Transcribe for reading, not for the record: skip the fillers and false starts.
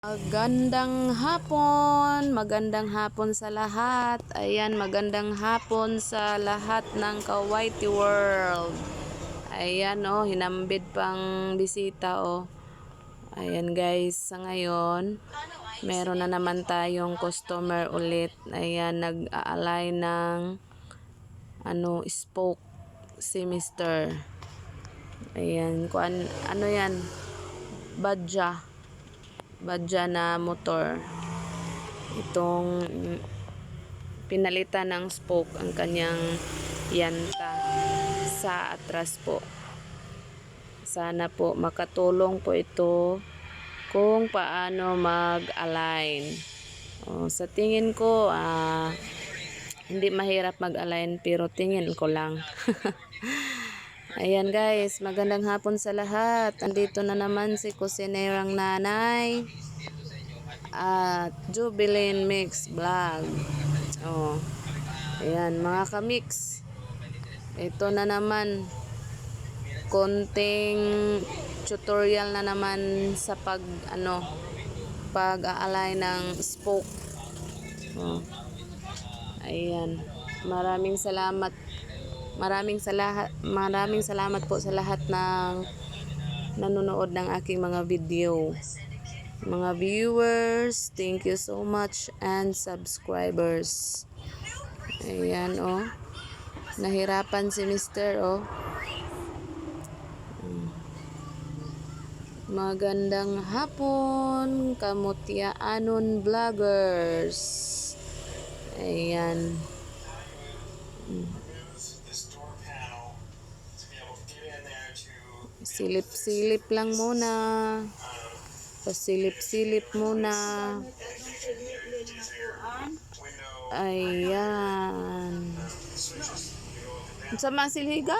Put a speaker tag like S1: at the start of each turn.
S1: Magandang hapon sa lahat. Ayan, magandang hapon sa lahat ng Kawaiti World. Ayan oh, hinambid pang bisita oh. Ayan guys, sa ngayon, meron na naman tayong customer ulit. Ayan, nag-aalay ng spoke si Mr. Ayan, ano yan? Badja na motor. Itong pinalitan ng spoke ang kanyang yanta sa atras po. Sana po makatulong po ito kung paano mag-align. Sa tingin ko hindi mahirap mag-align pero tingin ko lang. Ayan guys, magandang hapon sa lahat. Andito na naman si kusinerang nanay at Jubilin Mix Vlog. Ayan mga kamix. Ito na naman, konting tutorial na naman sa pag-aalay ng spoke. Ayan. Maraming salamat po sa lahat ng nanonood ng aking mga video. Mga viewers, thank you so much, and subscribers. Ayan oh. Nahirapan si Mr. oh. Magandang hapon, Kamutiaanon Vloggers. Ayan. Silip-silip lang muna. Pasilip-silip muna. Ayan. Sa masilhiga?